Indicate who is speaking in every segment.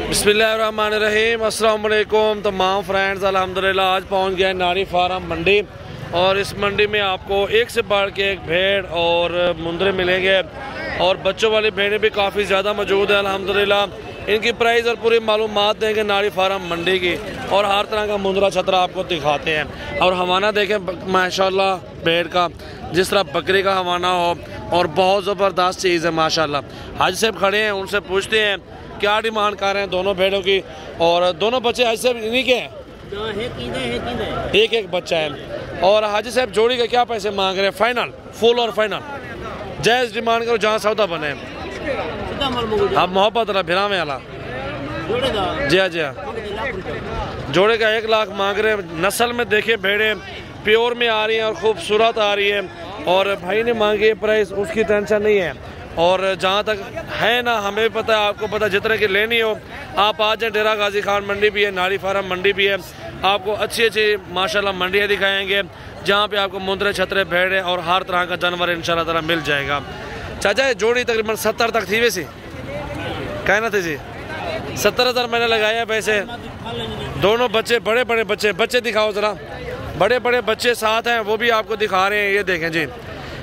Speaker 1: बिस्मिल्लाहिर्रहमानिर्रहीम, अस्सलाम वालेकुम तमाम फ्रेंड्स। अल्हम्दुलिल्लाह आज पहुंच गए नारी फार्म मंडी और इस मंडी में आपको एक से बढ़ के एक भेड़ और मुंदरे मिलेंगे और बच्चों वाली भेड़ें भी काफ़ी ज़्यादा मौजूद है। अल्हम्दुलिल्लाह इनकी प्राइस और पूरी मालूमात देंगे नारी फार्म मंडी की और हर तरह का मुंदरा छतरा आपको दिखाते हैं। और हवाना देखें माशाल्लाह भेड़ का, जिस तरह बकरी का हवाना हो और बहुत ज़बरदस्त चीज़ है माशाल्लाह। हाजी साहब खड़े हैं, उनसे पूछते हैं क्या डिमांड कर रहे हैं दोनों भेड़ों की। और दोनों बच्चे हाजी साहब इन्हीं के हैं, एक एक बच्चा है। और हाजी साहब जोड़ी के क्या पैसे मांग रहे हैं? फाइनल, फुल और फाइनल जायज़ डिमांड करो, जहाँ सौदा बने। आप मोहब्बत रहा भिरा में आला जी हाँ जी हाँ। जोड़े का 1 लाख मांग रहे हैं। नस्ल में देखिए भेड़े प्योर में आ रही हैं और खूबसूरत आ रही है। और भाई ने मांगी प्राइस, उसकी टेंशन नहीं है। और जहाँ तक है ना, हमें भी पता है, आपको पता, जितने की लेनी हो आप आ जाए। डेरा गाजी खान मंडी भी है, नारी फार्म मंडी भी है। आपको अच्छी अच्छी माशाल्लाह मंडियाँ दिखाएंगे जहाँ पे आपको मुंदरे छतरे भेड़े और हर तरह का जानवर इंशाल्लाह ताला मिल जाएगा। चाचा जोड़ी तकरीबन 70 तक थी, वैसे कहना थे जी 70,000 मैंने लगाया पैसे। दोनों बच्चे बड़े बड़े बच्चे दिखाओ ज़रा, बड़े बड़े बच्चे साथ हैं, वो भी आपको दिखा रहे हैं। ये देखें जी,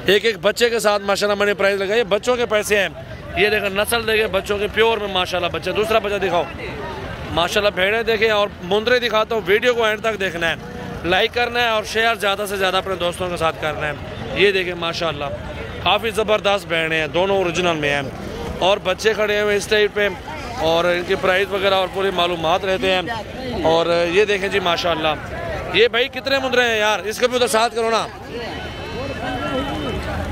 Speaker 1: एक एक बच्चे के साथ माशाल्लाह मैंने प्राइस लगाई। बच्चों के पैसे हैं, ये देखें नस्ल देखें बच्चों के प्योर में माशाल्लाह बच्चे। दूसरा बच्चा दिखाओ माशाल्लाह। भेड़े देखें और मुंदरे दिखाता हूँ। वीडियो को एंड तक देखना है, लाइक करना है और शेयर ज़्यादा से ज़्यादा अपने दोस्तों के साथ करना है। ये देखें माशाल्लाह काफ़ी ज़बरदस्त भेड़े हैं, दोनों ओरिजिनल में हैं और बच्चे खड़े हुए इस टाइप पे और इनकी प्राइस वगैरह और पूरी मालूमात रहते हैं। और ये देखें जी माशाल्लाह, ये भाई कितने मुंदरे हैं यार, इसको भी उधर साथ करो ना।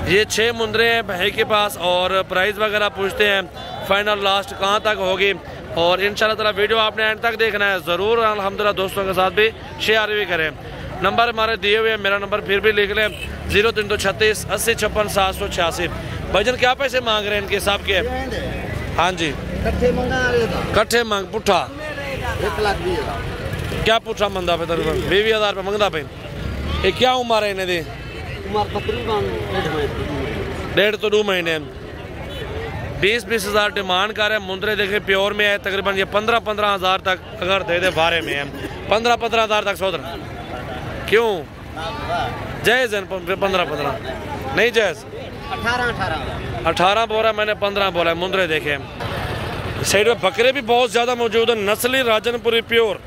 Speaker 1: ये 6 मुंदरे हैं भाई के पास और प्राइस वगैरह पूछते हैं फाइनल लास्ट कहाँ तक होगी। और इंशाल्लाह ताला वीडियो आपने एंड तक देखना है ज़रूर। अल्हम्दुलिल्लाह दोस्तों के साथ भी शेयर भी करें। नंबर हमारे दिए हुए हैं, मेरा नंबर फिर भी लिख लें 0336 80 56 786। भाईजान क्या पैसे मांग रहे हैं इनके हिसाब के? हाँ जी कट्ठे मांग पुट्ठा 1,20,000 क्या पुट्ठा मंदा पे 20,000 रुपये मंगता पे। ये क्या उम्र है इन्हें दी? डेढ़ तो 2 महीने। 20,000 डिमांड कर रहे हैं। मुंदरे देखे प्योर में है, तकरीबन ये 15,000 तक अगर दे दे बारे में है। 15,000 तक सोच रहा क्यों? जायज़ है 15 नहीं जायज़? 18 बोला मैंने, 15 बोला है। मुंदरे देखे साइड में बकरे भी बहुत ज़्यादा मौजूद है, नस्ली राजनपुरी प्योर।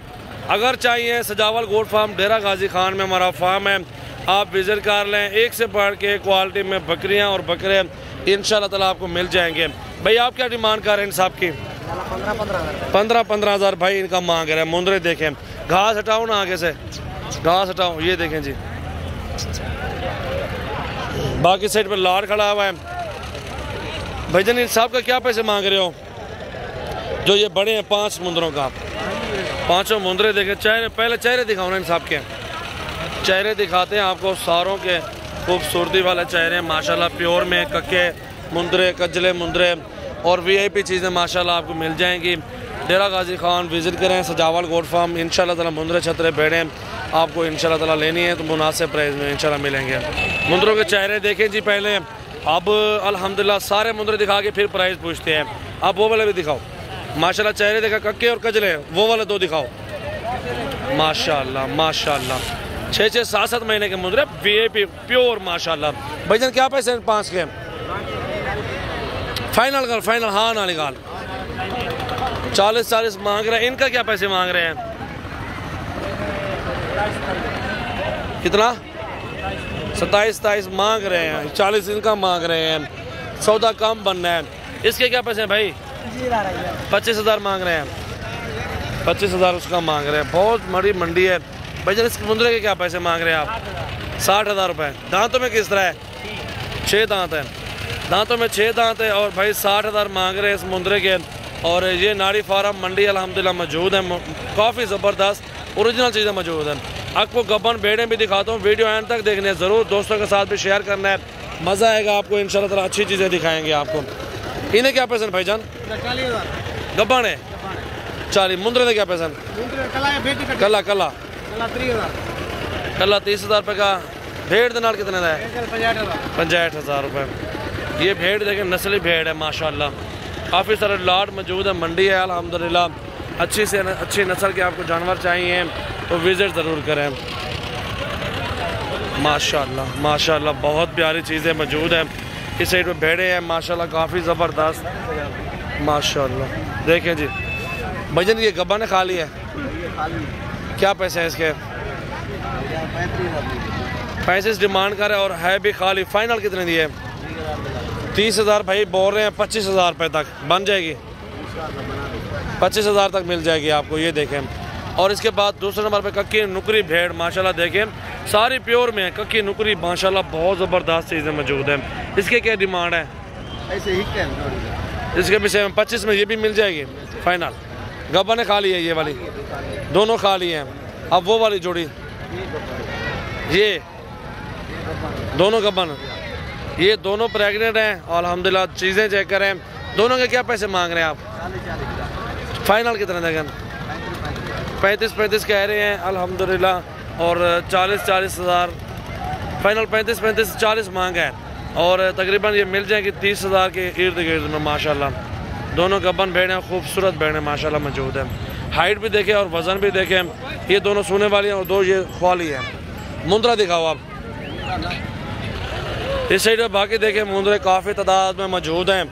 Speaker 1: अगर चाहिए सजावल गोट फार्म डेरा गाजी खान में हमारा फार्म है, आप विजिट कर लें। एक से बढ़ के क्वालिटी में बकरियां और बकरे इंशाल्लाह ताला आपको मिल जाएंगे। भाई आप क्या डिमांड कर रहे हैं साहब की? 15,000 भाई इनका मांग रहे हैं। मुंदरे देखें, घास हटाओ ना, आगे से घास हटाओ। ये देखें जी, बाकी साइड पर लाड खड़ा हुआ है। भाईजान इन साहब का क्या पैसे मांग रहे हो? जो ये बड़े हैं 5 मुंदरों का, 5 मुंदरे देखें। चेहरे पहले चेहरे दिखाओ ना इन साहब के, चेहरे दिखाते हैं आपको सारों के। खूबसूरती वाले चेहरे माशाल्लाह, प्योर में कक्के मुंदरे, कजले मुंदरे और VIP चीज़ें माशाल्लाह आपको मिल जाएंगी। डेरा गाजी खान विज़िट करें, सजावल गोट फार्म। इंशाल्लाह ताला मुंदरे छतरे भेड़े आपको इंशाल्लाह ताला लेनी है तो मुनासिब प्राइस में इंशाल्लाह मिलेंगे। मुंदरों के चेहरे देखें जी पहले। अब अल्हम्दुलिल्लाह सारे मुंदरे दिखा के फिर प्राइस पूछते हैं। आप वो वाले भी दिखाओ माशाल्लाह। चेहरे देखा कक्के और कजले, वो वाले 2 दिखाओ माशाल्लाह माशाल्लाह। 6-6 7-7 महीने के मुंदरे VIP प्योर माशाल्लाह। भाईजान क्या पैसे हैं 5 के? फाइनल कर, फाइनल हाँ ना निकाल। 40 मांग रहे हैं। इनका क्या पैसे मांग रहे हैं? कितना? 27 मांग रहे हैं। 40 इनका मांग रहे हैं। सौदा कम बनना है। इसके क्या पैसे हैं भाई? 25,000 मांग रहे हैं। 25,000 उसका मांग रहे हैं। बहुत बड़ी मंडी है। भाईजान इसके मुंदरे के क्या पैसे मांग रहे हैं आप? 60,000 रुपये। दांतों में किस तरह है? 6 दांत हैं, दांतों में 6 दांत है। और भाई 60,000 मांग रहे हैं इस मुंदरे के। और ये नारी फार्म मंडी अल्हम्दुलिल्लाह मौजूद है, काफ़ी ज़बरदस्त ओरिजिनल चीज़ें मौजूद हैं। आपको गब्बन भेड़ें भी दिखाता हूँ, वीडियो एंड तक देखने है ज़रूर। दोस्तों के साथ भी शेयर करना है, मज़ा आएगा आपको इंशाल्लाह ताला। अच्छी चीज़ें दिखाएंगे आपको। इन्हें क्या पैसे भाईजान? 40,000 गब्बन है। 40 मुंदरे के क्या पैसे? कला 30,000 रुपये का। भेड़ के नाल कितने का है? 65,000 रुपये। ये भेड़ देखें नस्ली भेड़ है माशाल्लाह, काफ़ी सारे लाट मौजूद है। मंडी है अल्हम्दुलिल्लाह अच्छी से अच्छी नस्ल के आपको जानवर चाहिए तो विज़िट ज़रूर करें। माशाल्लाह माशाल्लाह बहुत प्यारी चीज़ें मौजूद हैं। इस साइड पे भेड़े हैं माशाल्लाह काफ़ी ज़बरदस्त माशाल्लाह। देखें जी भजन ये गब्बा ने खा लिया है। क्या पैसे हैं इसके? 35 डिमांड कर है और है भी खाली। फाइनल कितने दिए? 30,000 भाई बोल रहे हैं। 25,000 रुपये तक बन जाएगी। 25,000 तक मिल जाएगी आपको। ये देखें। और इसके बाद दूसरे नंबर पे कक्की नुकरी भेड़ माशाल्लाह देखें सारी प्योर में है। कक्की नुकरी माशाल्लाह बहुत ज़बरदस्त चीज़ें मौजूद हैं। इसके क्या डिमांड है?
Speaker 2: ऐसे ही
Speaker 1: इसके पीछे 25 में ये भी मिल जाएगी फाइनल। गब्बा ने खा ली है ये वाली, दोनों खा लिए हैं। अब वो वाली जोड़ी ये दोनों गब्बन ये दोनों प्रेग्नेंट हैं अल्हम्दुलिल्लाह। चीज़ें चेक करें। दोनों के क्या पैसे मांग रहे हैं आप? फाइनल कितने देंगे? 35 कह रहे हैं अल्हम्दुलिल्लाह और 40 हज़ार फाइनल। 35 40 मांग है और तकरीबन ये मिल जाएगी 30,000 के इर्द गिर्द में माशाल्लाह। दोनों गब्बन भेड़ें खूबसूरत भेड़ें माशाल्लाह मौजूद है। हाइट भी देखें और वज़न भी देखें। ये दोनों सोने वाली हैं और दो ये ख्वाली हैं। मुंद्रा दिखाओ आप। इस साइड में बाकी देखें मुंद्रे काफ़ी तादाद में मौजूद हैं।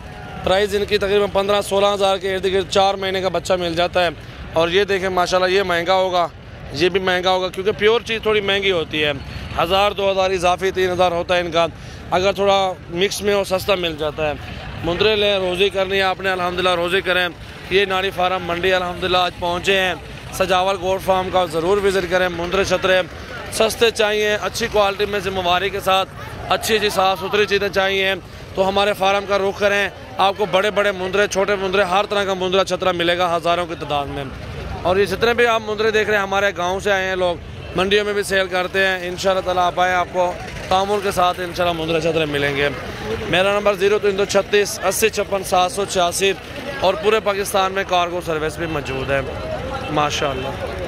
Speaker 1: प्राइस इनकी तकरीबन 15-16 हज़ार के इर्द गिर्द 4 महीने का बच्चा मिल जाता है। और ये देखें माशाल्लाह ये महंगा होगा, ये भी महंगा होगा क्योंकि प्योर चीज़ थोड़ी महंगी होती है। 1000-2000 इजाफी 3000 होता है इनका। अगर थोड़ा मिक्स में हो सस्ता मिल जाता है। मुंद्रे लें, रोज़ी करनी है आपने अल्हम्दुलिल्लाह रोज़ी करें। ये नारी फार्म मंडी अल्हम्दुलिल्लाह आज पहुँचे हैं। सजावल गोट फार्म का ज़रूर विज़िट करें। मुंद्रे छतरे सस्ते चाहिए, अच्छी क्वालिटी में ज़िम्मेवारी के साथ अच्छी साफ़ सुथरी चीज़ें चाहिए तो हमारे फार्म का रुख करें। आपको बड़े बड़े मुंद्रे, छोटे मुंद्रे, हर तरह का मुंद्रा छतरा मिलेगा हज़ारों की तादाद में। और ये जितने भी आप मुंद्रे देख रहे हैं हमारे गांव से आए हैं लोग, मंडियों में भी सेल करते हैं। इंशाल्लाह ताला आप आए, आपको तामुल के साथ इंशाल्लाह मुंद्रे छतरे मिलेंगे। मेरा नंबर 0336 80 56 786 और पूरे पाकिस्तान में कार्गो सर्विस भी मौजूद है माशाल्लाह।